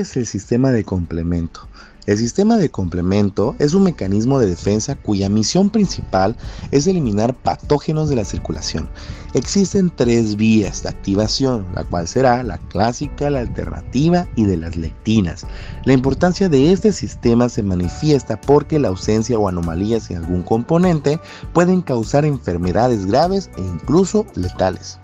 ¿Qué es el sistema de complemento? El sistema de complemento es un mecanismo de defensa cuya misión principal es eliminar patógenos de la circulación. Existen 3 vías de activación, la cual será la clásica, la alternativa y de las lectinas. La importancia de este sistema se manifiesta porque la ausencia o anomalías en algún componente pueden causar enfermedades graves e incluso letales.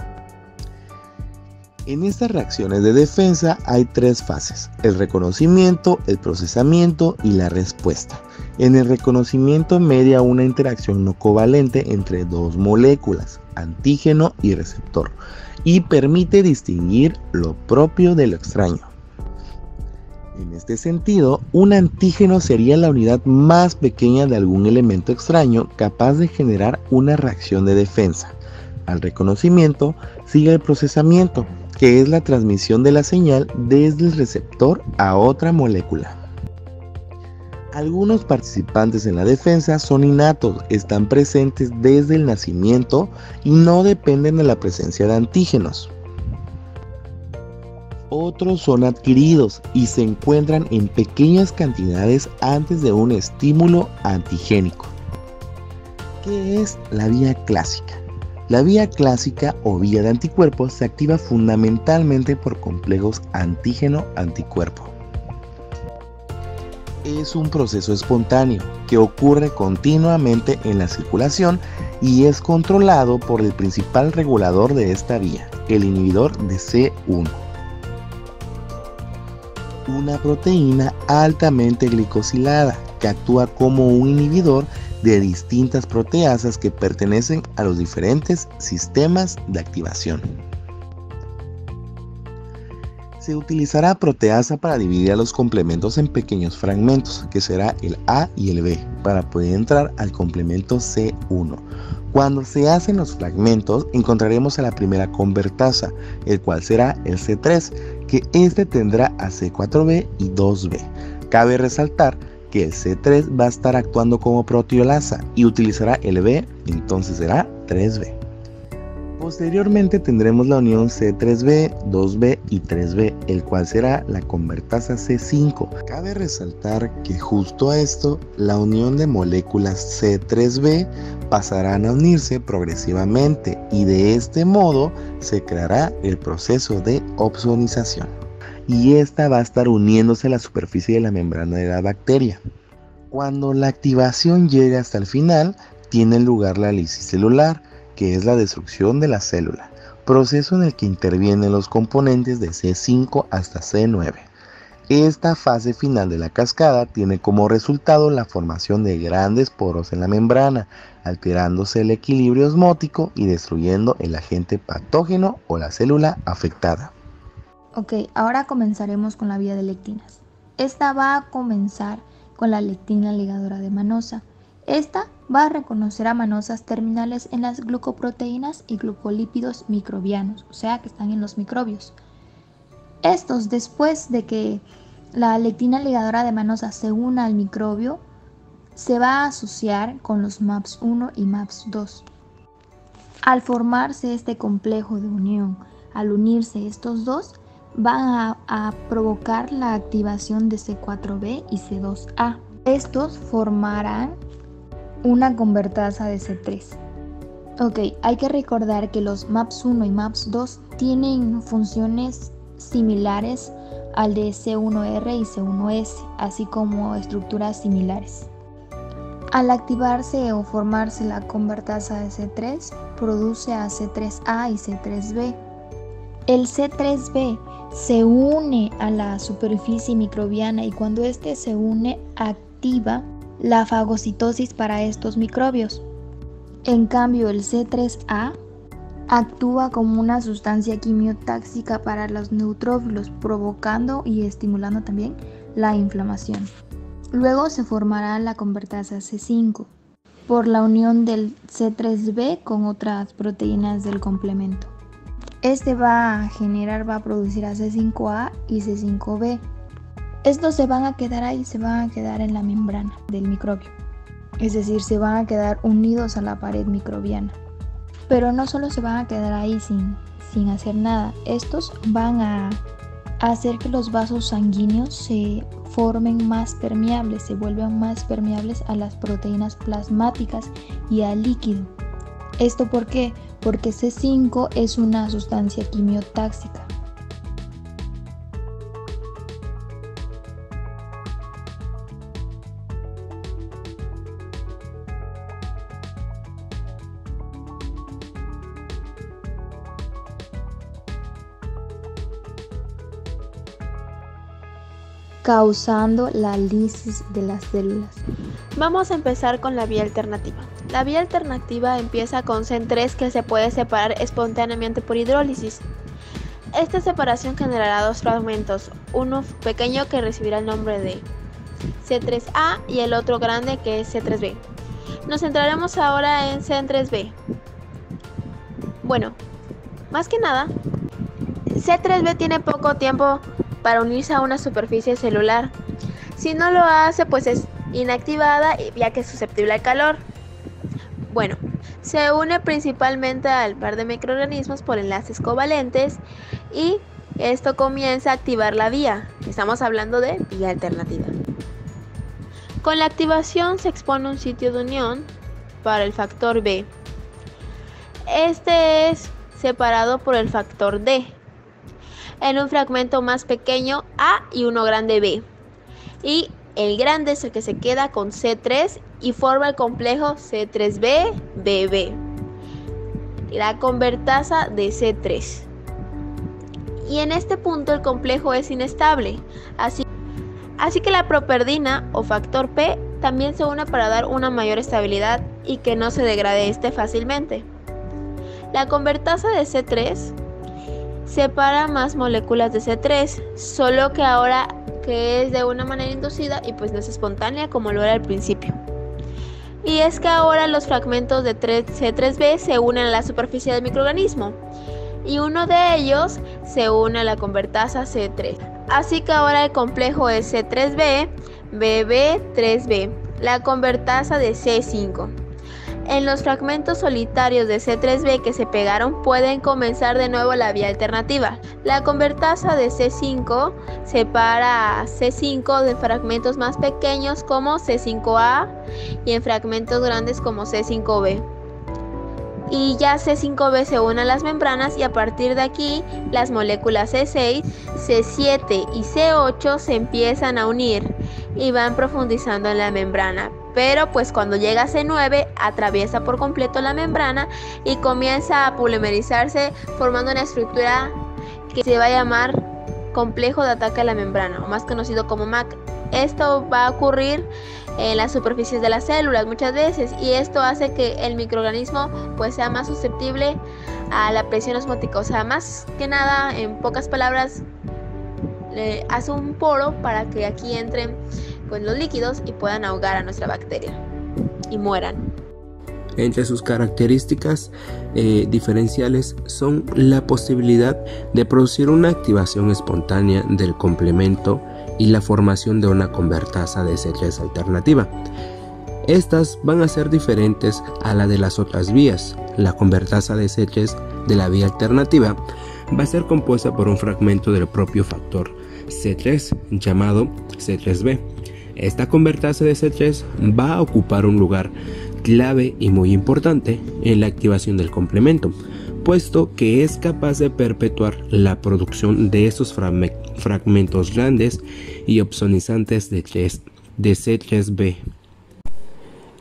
En estas reacciones de defensa hay 3 fases: el reconocimiento, el procesamiento y la respuesta. En el reconocimiento media una interacción no covalente entre 2 moléculas, antígeno y receptor, y permite distinguir lo propio de lo extraño. En este sentido, un antígeno sería la unidad más pequeña de algún elemento extraño capaz de generar una reacción de defensa. Al reconocimiento sigue el procesamiento, que es la transmisión de la señal desde el receptor a otra molécula. Algunos participantes en la defensa son innatos, están presentes desde el nacimiento y no dependen de la presencia de antígenos. Otros son adquiridos y se encuentran en pequeñas cantidades antes de un estímulo antigénico. ¿Qué es la vía clásica? La vía clásica o vía de anticuerpos se activa fundamentalmente por complejos antígeno-anticuerpo. Es un proceso espontáneo que ocurre continuamente en la circulación y es controlado por el principal regulador de esta vía, el inhibidor de C1. Una proteína altamente glicosilada que actúa como un inhibidor de distintas proteasas que pertenecen a los diferentes sistemas de activación. Se utilizará proteasa para dividir a los complementos en pequeños fragmentos, que será el A y el B, para poder entrar al complemento C1. Cuando se hacen los fragmentos, encontraremos a la primera convertasa, el cual será el C3, que este tendrá a C4b y 2b. Cabe resaltar que el C3 va a estar actuando como proteolasa y utilizará el B, entonces será 3B. Posteriormente tendremos la unión C3B, 2B y 3B, el cual será la convertasa C5. Cabe resaltar que justo a esto, la unión de moléculas C3B pasarán a unirse progresivamente y de este modo se creará el proceso de opsonización. Y esta va a estar uniéndose a la superficie de la membrana de la bacteria. Cuando la activación llega hasta el final, tiene lugar la lisis celular, que es la destrucción de la célula, proceso en el que intervienen los componentes de C5 hasta C9. Esta fase final de la cascada tiene como resultado la formación de grandes poros en la membrana, alterándose el equilibrio osmótico y destruyendo el agente patógeno o la célula afectada. Ok, ahora comenzaremos con la vía de lectinas. Esta va a comenzar con la lectina ligadora de manosa. Esta va a reconocer a manosas terminales en las glucoproteínas y glucolípidos microbianos, o sea que están en los microbios. Estos, después de que la lectina ligadora de manosa se una al microbio, se va a asociar con los MAPS1 y MAPS2. Al formarse este complejo de unión, al unirse estos dos, van a provocar la activación de C4b y C2a. Estos formarán una convertasa de C3. Ok, hay que recordar que los MAPS1 y MAPS2 tienen funciones similares al de C1R y C1S, así como estructuras similares. Al activarse o formarse la convertasa de C3, produce a C3A y C3B. El C3B se une a la superficie microbiana y cuando este se une activa la fagocitosis para estos microbios. En cambio, el C3A actúa como una sustancia quimiotáxica para los neutrófilos, provocando y estimulando también la inflamación. Luego se formará la convertasa C5 por la unión del C3B con otras proteínas del complemento. Este va a producir a C5A y C5B. Estos se van a quedar ahí, se van a quedar en la membrana del microbio. Es decir, se van a quedar unidos a la pared microbiana. Pero no solo se van a quedar ahí sin hacer nada. Estos van a hacer que los vasos sanguíneos se formen más permeables, se vuelvan más permeables a las proteínas plasmáticas y al líquido. ¿Esto por qué? Porque C5 es una sustancia quimiotáxica. Causando la lisis de las células. Vamos a empezar con la vía alternativa. La vía alternativa empieza con CEN3 que se puede separar espontáneamente por hidrólisis. Esta separación generará dos fragmentos, uno pequeño que recibirá el nombre de C3A y el otro grande que es C3B. Nos centraremos ahora en CEN3B. Bueno, más que nada, C3B tiene poco tiempo para unirse a una superficie celular. Si no lo hace, pues es inactivada ya que es susceptible al calor. Bueno, se une principalmente al par de microorganismos por enlaces covalentes y esto comienza a activar la vía. Estamos hablando de vía alternativa. Con la activación se expone un sitio de unión para el factor B. Este es separado por el factor D en un fragmento más pequeño A y uno grande B. Y el grande es el que se queda con C3 y forma el complejo C3B-BB, la convertasa de C3. Y en este punto el complejo es inestable, así que la properdina o factor P también se une para dar una mayor estabilidad y que no se degrade fácilmente. La convertasa de C3 separa más moléculas de C3, solo que ahora que es de una manera inducida y pues no es espontánea como lo era al principio. Y es que ahora los fragmentos de C3B se unen a la superficie del microorganismo y uno de ellos se une a la convertasa C3. Así que ahora el complejo es C3B, BB3B, la convertasa de C5. En los fragmentos solitarios de C3B que se pegaron pueden comenzar de nuevo la vía alternativa. La convertasa de C5 separa a C5 de fragmentos más pequeños como C5A y en fragmentos grandes como C5B. Y ya C5B se une a las membranas y a partir de aquí las moléculas C6, C7 y C8 se empiezan a unir y van profundizando en la membrana. Pero pues cuando llega a C9 atraviesa por completo la membrana y comienza a polimerizarse formando una estructura que se va a llamar complejo de ataque a la membrana o más conocido como MAC. Esto va a ocurrir en las superficies de las células muchas veces y esto hace que el microorganismo pues sea más susceptible a la presión osmótica, o sea, más que nada, en pocas palabras, hace un poro para que aquí entren pues los líquidos y puedan ahogar a nuestra bacteria y mueran. Entre sus características diferenciales son la posibilidad de producir una activación espontánea del complemento y la formación de una convertasa de C3 alternativa. Estas van a ser diferentes a la de las otras vías. La convertasa de C3 de la vía alternativa va a ser compuesta por un fragmento del propio factor C3 llamado C3B. Esta convertasa de C3 va a ocupar un lugar clave y muy importante en la activación del complemento, puesto que es capaz de perpetuar la producción de estos fragmentos grandes y opsonizantes de C3B.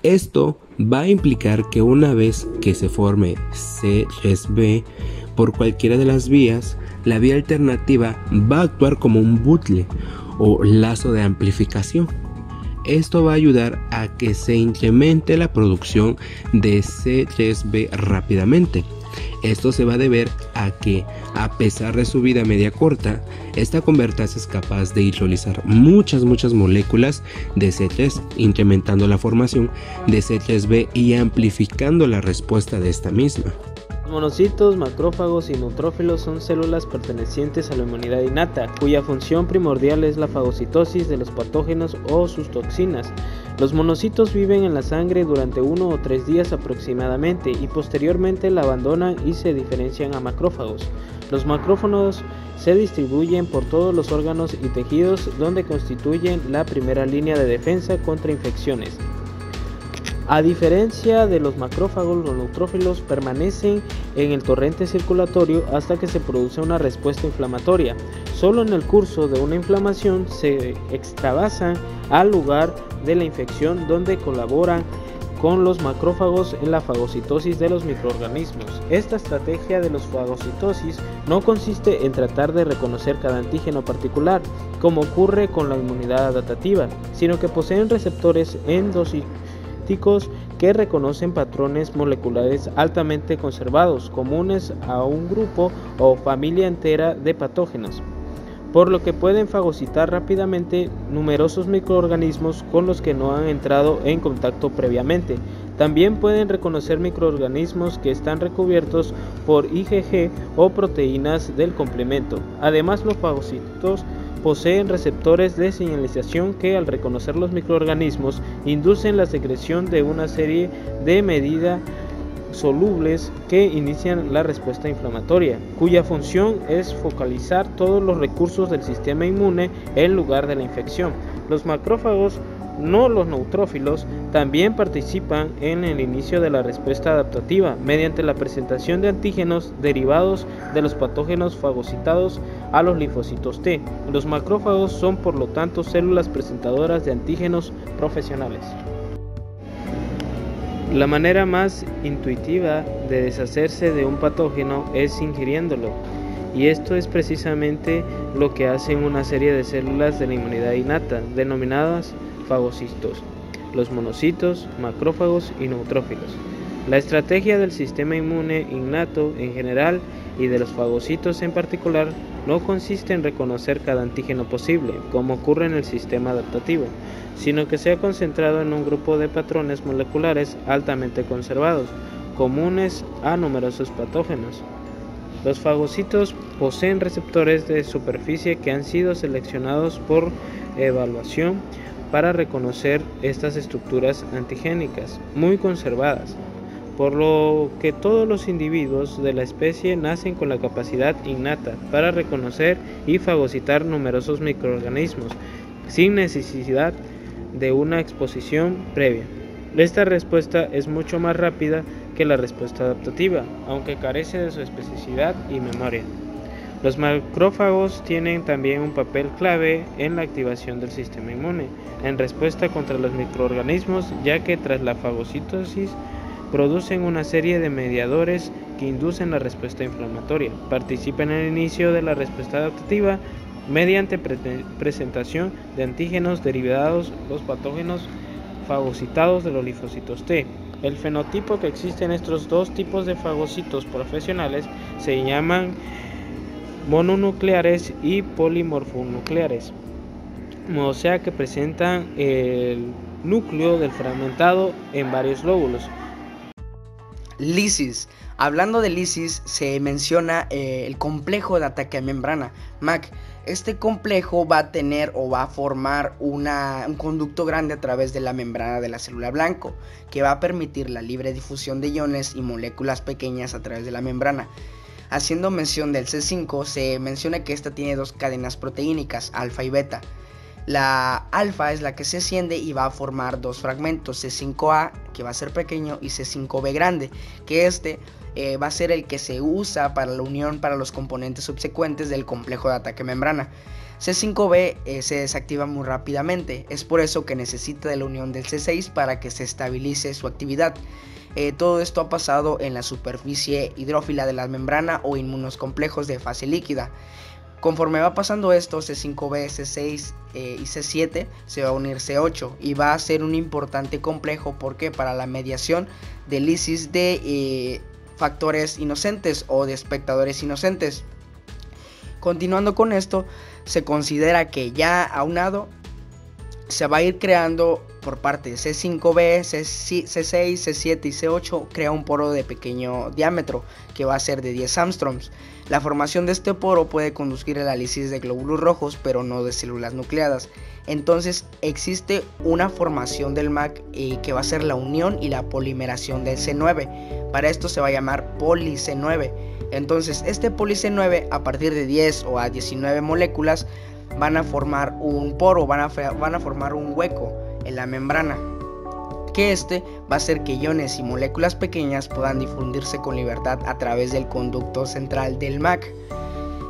Esto va a implicar que una vez que se forme C3B por cualquiera de las vías, la vía alternativa va a actuar como un bucle o lazo de amplificación. Esto va a ayudar a que se incremente la producción de C3B rápidamente. Esto se va a deber a que, a pesar de su vida media corta, esta convertasa es capaz de hidrolizar muchas moléculas de C3, incrementando la formación de C3B y amplificando la respuesta de esta misma. Los monocitos, macrófagos y neutrófilos son células pertenecientes a la inmunidad innata, cuya función primordial es la fagocitosis de los patógenos o sus toxinas. Los monocitos viven en la sangre durante 1 o 3 días aproximadamente y posteriormente la abandonan y se diferencian a macrófagos. Los macrófagos se distribuyen por todos los órganos y tejidos donde constituyen la primera línea de defensa contra infecciones. A diferencia de los macrófagos, los neutrófilos permanecen en el torrente circulatorio hasta que se produce una respuesta inflamatoria. Solo en el curso de una inflamación se extravasan al lugar de la infección, donde colaboran con los macrófagos en la fagocitosis de los microorganismos. Esta estrategia de la fagocitosis no consiste en tratar de reconocer cada antígeno particular, como ocurre con la inmunidad adaptativa, sino que poseen receptores endocitosos que reconocen patrones moleculares altamente conservados, comunes a un grupo o familia entera de patógenos, por lo que pueden fagocitar rápidamente numerosos microorganismos con los que no han entrado en contacto previamente. También pueden reconocer microorganismos que están recubiertos por IgG o proteínas del complemento. Además, los fagocitos poseen receptores de señalización que, al reconocer los microorganismos, inducen la secreción de una serie de medidas solubles que inician la respuesta inflamatoria, cuya función es focalizar todos los recursos del sistema inmune en lugar de la infección. Los macrófagos, no los neutrófilos, también participan en el inicio de la respuesta adaptativa mediante la presentación de antígenos derivados de los patógenos fagocitados a los linfocitos T. Los macrófagos son, por lo tanto, células presentadoras de antígenos profesionales. La manera más intuitiva de deshacerse de un patógeno es ingiriéndolo, y esto es precisamente lo que hacen una serie de células de la inmunidad innata, denominadas fagocitos, los monocitos, macrófagos y neutrófilos. La estrategia del sistema inmune innato en general y de los fagocitos en particular no consiste en reconocer cada antígeno posible, como ocurre en el sistema adaptativo, sino que se ha concentrado en un grupo de patrones moleculares altamente conservados, comunes a numerosos patógenos. Los fagocitos poseen receptores de superficie que han sido seleccionados por evaluación para reconocer estas estructuras antigénicas muy conservadas, por lo que todos los individuos de la especie nacen con la capacidad innata para reconocer y fagocitar numerosos microorganismos sin necesidad de una exposición previa. Esta respuesta es mucho más rápida que la respuesta adaptativa, aunque carece de su especificidad y memoria. Los macrófagos tienen también un papel clave en la activación del sistema inmune en respuesta contra los microorganismos, ya que tras la fagocitosis producen una serie de mediadores que inducen la respuesta inflamatoria. Participan en el inicio de la respuesta adaptativa mediante presentación de antígenos derivados los patógenos fagocitados de los linfocitos T. El fenotipo que existe en estos dos tipos de fagocitos profesionales se llaman mononucleares y polimorfonucleares, o sea que presentan el núcleo del fragmentado en varios lóbulos. Lisis. Hablando de lisis, se menciona el complejo de ataque a membrana, MAC. Este complejo va a tener o va a formar un conducto grande a través de la membrana de la célula blanco, que va a permitir la libre difusión de iones y moléculas pequeñas a través de la membrana. Haciendo mención del C5, se menciona que esta tiene dos cadenas proteínicas, alfa y beta. La alfa es la que se asciende y va a formar dos fragmentos, C5A, que va a ser pequeño, y C5B grande, que va a ser el que se usa para la unión para los componentes subsecuentes del complejo de ataque membrana. C5B se desactiva muy rápidamente, es por eso que necesita de la unión del C6 para que se estabilice su actividad. Todo esto ha pasado en la superficie hidrófila de la membrana o inmunos complejos de fase líquida. Conforme va pasando esto, C5B, C6 y C7 se va a unir C8 y va a ser un importante complejo porque para la mediación de lisis de factores inocentes o de espectadores inocentes. Continuando con esto, se considera que ya aunado se va a ir creando por parte de C5b, C6, C7 y C8, crea un poro de pequeño diámetro que va a ser de 10 angstroms. La formación de este poro puede conducir a la lisis de glóbulos rojos, pero no de células nucleadas. Entonces existe una formación del MAC que va a ser la unión y la polimeración del C9. Para esto se va a llamar poli-C9. Entonces este poli-C9, a partir de 10 o a 19 moléculas, van a formar un poro, van a formar un hueco en la membrana, que va a hacer que iones y moléculas pequeñas puedan difundirse con libertad a través del conducto central del MAC.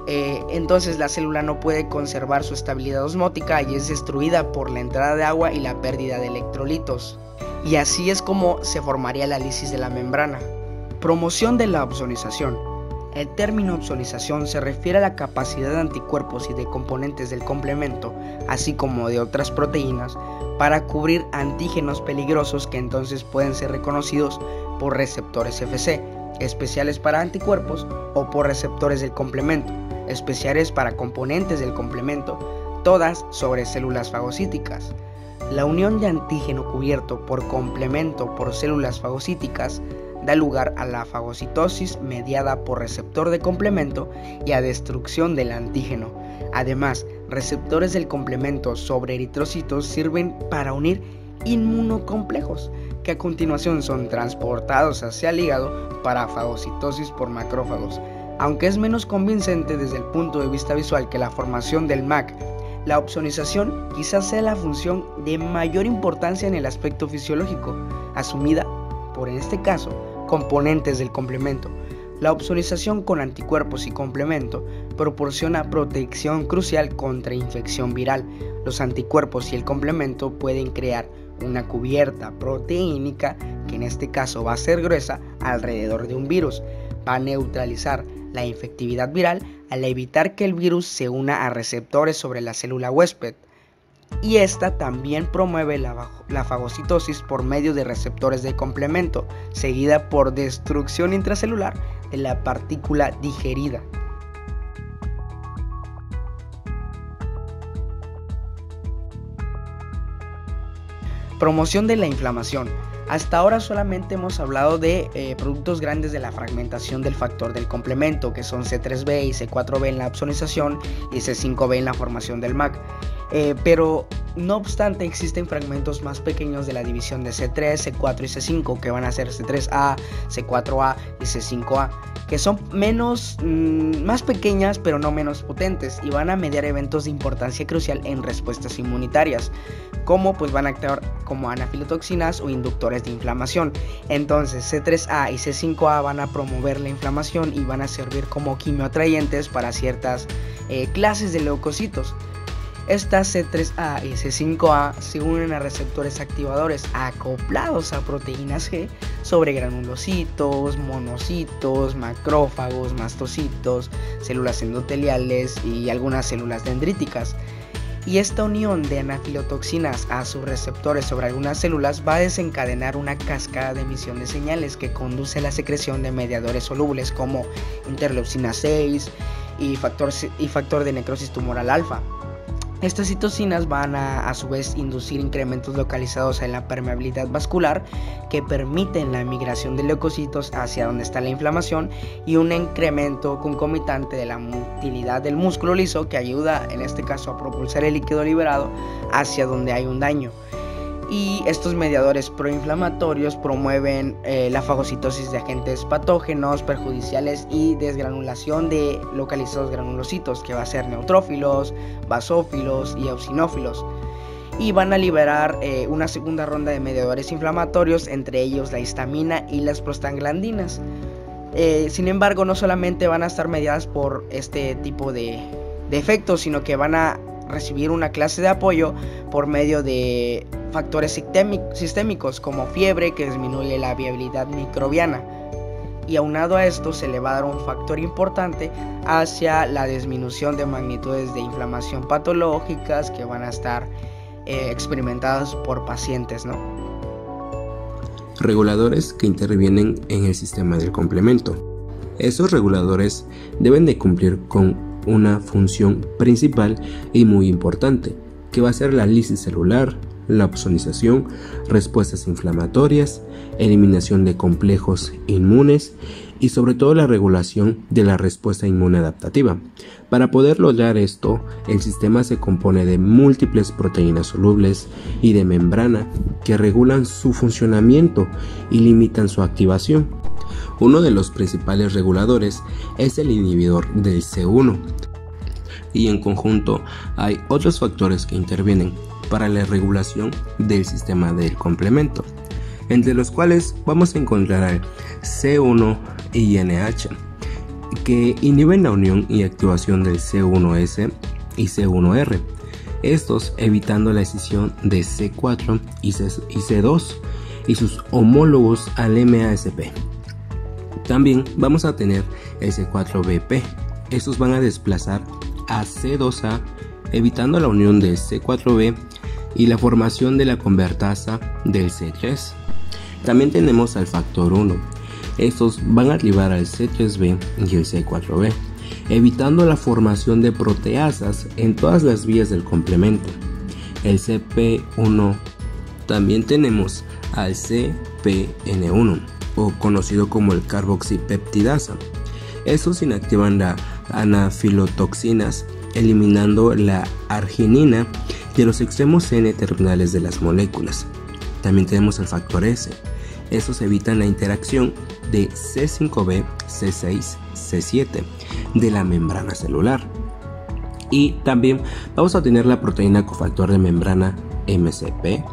Entonces la célula no puede conservar su estabilidad osmótica y es destruida por la entrada de agua y la pérdida de electrolitos. Y así es como se formaría la lisis de la membrana. Promoción de la opsonización. El término opsonización se refiere a la capacidad de anticuerpos y de componentes del complemento, así como de otras proteínas, para cubrir antígenos peligrosos que entonces pueden ser reconocidos por receptores Fc, especiales para anticuerpos, o por receptores del complemento, especiales para componentes del complemento, todas sobre células fagocíticas. La unión de antígeno cubierto por complemento por células fagocíticas da lugar a la fagocitosis mediada por receptor de complemento y a destrucción del antígeno. Además, receptores del complemento sobre eritrocitos sirven para unir inmunocomplejos, que a continuación son transportados hacia el hígado para fagocitosis por macrófagos. Aunque es menos convincente desde el punto de vista visual que la formación del MAC, la opsonización quizás sea la función de mayor importancia en el aspecto fisiológico, asumida por, en este caso, componentes del complemento. La opsonización con anticuerpos y complemento proporciona protección crucial contra infección viral. Los anticuerpos y el complemento pueden crear una cubierta proteínica, que en este caso va a ser gruesa, alrededor de un virus. Va a neutralizar la infectividad viral al evitar que el virus se una a receptores sobre la célula huésped. Y esta también promueve la fagocitosis por medio de receptores de complemento, seguida por destrucción intracelular de la partícula digerida. Promoción de la inflamación. Hasta ahora solamente hemos hablado de productos grandes de la fragmentación del factor del complemento, que son C3b y C4b en la opsonización y C5b en la formación del MAC. Pero no obstante, existen fragmentos más pequeños de la división de C3, C4 y C5, que van a ser C3A, C4A y C5A, que son más pequeñas pero no menos potentes, y van a mediar eventos de importancia crucial en respuestas inmunitarias, como pues van a actuar como anafilotoxinas o inductores de inflamación. Entonces C3A y C5A van a promover la inflamación y van a servir como quimioatrayentes para ciertas clases de leucocitos. Estas C3A y C5A se unen a receptores activadores acoplados a proteínas G sobre granulocitos, monocitos, macrófagos, mastocitos, células endoteliales y algunas células dendríticas. Y esta unión de anafilotoxinas a sus receptores sobre algunas células va a desencadenar una cascada de emisión de señales que conduce a la secreción de mediadores solubles como interleucina 6 y factor de necrosis tumoral alfa. Estas citocinas van a su vez inducir incrementos localizados en la permeabilidad vascular que permiten la migración de leucocitos hacia donde está la inflamación, y un incremento concomitante de la motilidad del músculo liso que ayuda en este caso a propulsar el líquido liberado hacia donde hay un daño. Y estos mediadores proinflamatorios promueven la fagocitosis de agentes patógenos, perjudiciales y desgranulación de localizados granulocitos, que va a ser neutrófilos, basófilos y eosinófilos. Y van a liberar una segunda ronda de mediadores inflamatorios, entre ellos la histamina y las prostaglandinas. Sin embargo, no solamente van a estar mediadas por este tipo de efectos, sino que van a recibir una clase de apoyo por medio de factores sistémicos como fiebre, que disminuye la viabilidad microbiana, y aunado a esto se le va a dar un factor importante hacia la disminución de magnitudes de inflamación patológicas que van a estar experimentadas por pacientes, ¿no? Reguladores que intervienen en el sistema del complemento. Esos reguladores deben de cumplir con una función principal y muy importante, que va a ser la lisis celular, la opsonización, respuestas inflamatorias, eliminación de complejos inmunes y sobre todo la regulación de la respuesta inmune adaptativa. Para poder lograr esto, el sistema se compone de múltiples proteínas solubles y de membrana que regulan su funcionamiento y limitan su activación. Uno de los principales reguladores es el inhibidor del C1, y en conjunto hay otros factores que intervienen para la regulación del sistema del complemento, entre los cuales vamos a encontrar al C1 y NH, que inhiben la unión y activación del C1S y C1R, estos evitando la escisión de C4 y C2 y sus homólogos al MASP. También vamos a tener el C4BP, estos van a desplazar a C2A, evitando la unión de C4B y la formación de la convertasa del C3. También tenemos al factor 1, estos van a activar al C3B y el C4B, evitando la formación de proteasas en todas las vías del complemento. El CP1. También tenemos al CPN1, o conocido como el carboxipeptidasa. Estos inactivan las anafilotoxinas, eliminando la arginina de los extremos N terminales de las moléculas. También tenemos el factor S. Estos evitan la interacción de C5b, C6, C7 de la membrana celular. Y también vamos a tener la proteína cofactor de membrana MCP,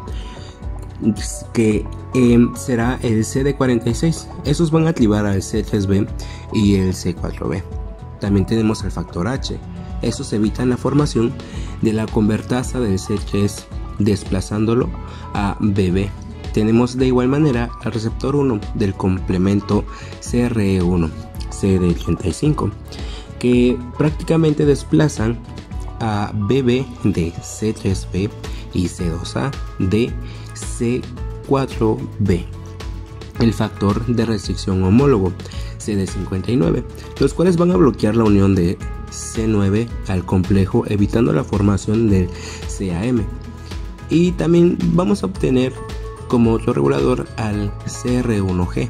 que será el CD46. Estos van a activar al C3b y el C4b. También tenemos el factor H. Estos evitan la formación de la convertasa del C3, desplazándolo a BB. Tenemos de igual manera al receptor 1 del complemento CRE1, CD35, que prácticamente desplazan a BB de C3b y C2A de C4b. El factor de restricción homólogo CD59, los cuales van a bloquear la unión de C9 al complejo, evitando la formación del CAM. Y también vamos a obtener como otro regulador al CR1G,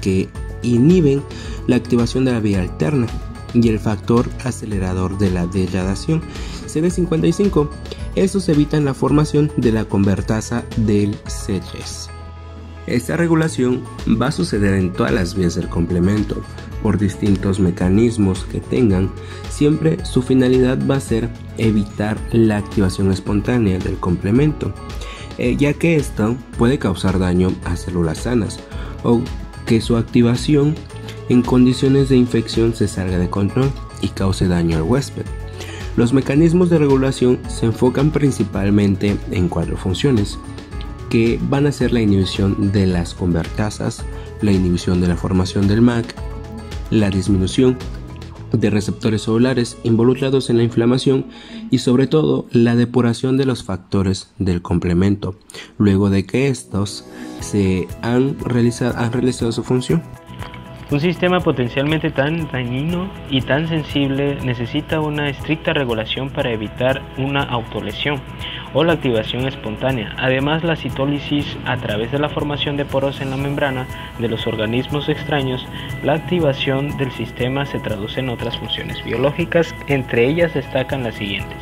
que inhiben la activación de la vía alterna, y el factor acelerador de la degradación CD55. Estos evitan la formación de la convertasa del C3. Esta regulación va a suceder en todas las vías del complemento por distintos mecanismos que tengan. Siempre su finalidad va a ser evitar la activación espontánea del complemento, ya que esto puede causar daño a células sanas o que su activación en condiciones de infección se salga de control y cause daño al huésped. Los mecanismos de regulación se enfocan principalmente en 4 funciones, que van a ser la inhibición de las convertasas, la inhibición de la formación del MAC, la disminución de receptores celulares involucrados en la inflamación y sobre todo la depuración de los factores del complemento, luego de que estos han realizado su función. Un sistema potencialmente tan dañino y tan sensible necesita una estricta regulación para evitar una autolesión o la activación espontánea. Además, la citólisis a través de la formación de poros en la membrana de los organismos extraños, la activación del sistema se traduce en otras funciones biológicas, entre ellas destacan las siguientes: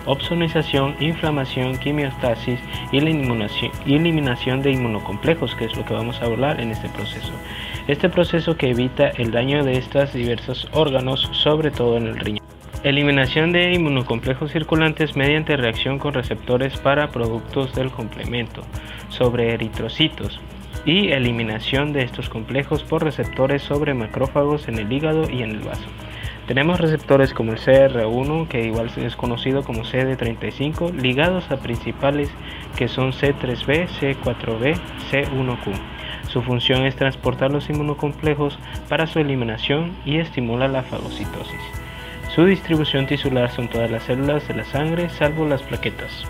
opsonización, inflamación, quimiostasis y la eliminación de inmunocomplejos, que es lo que vamos a hablar en este proceso. Este proceso que evita el daño de estos diversos órganos, sobre todo en el riñón. Eliminación de inmunocomplejos circulantes mediante reacción con receptores para productos del complemento sobre eritrocitos y eliminación de estos complejos por receptores sobre macrófagos en el hígado y en el vaso. Tenemos receptores como el CR1, que igual es conocido como CD35, ligados a principales que son C3b, C4b, C1q. Su función es transportar los inmunocomplejos para su eliminación y estimula la fagocitosis. Su distribución tisular son todas las células de la sangre, salvo las plaquetas.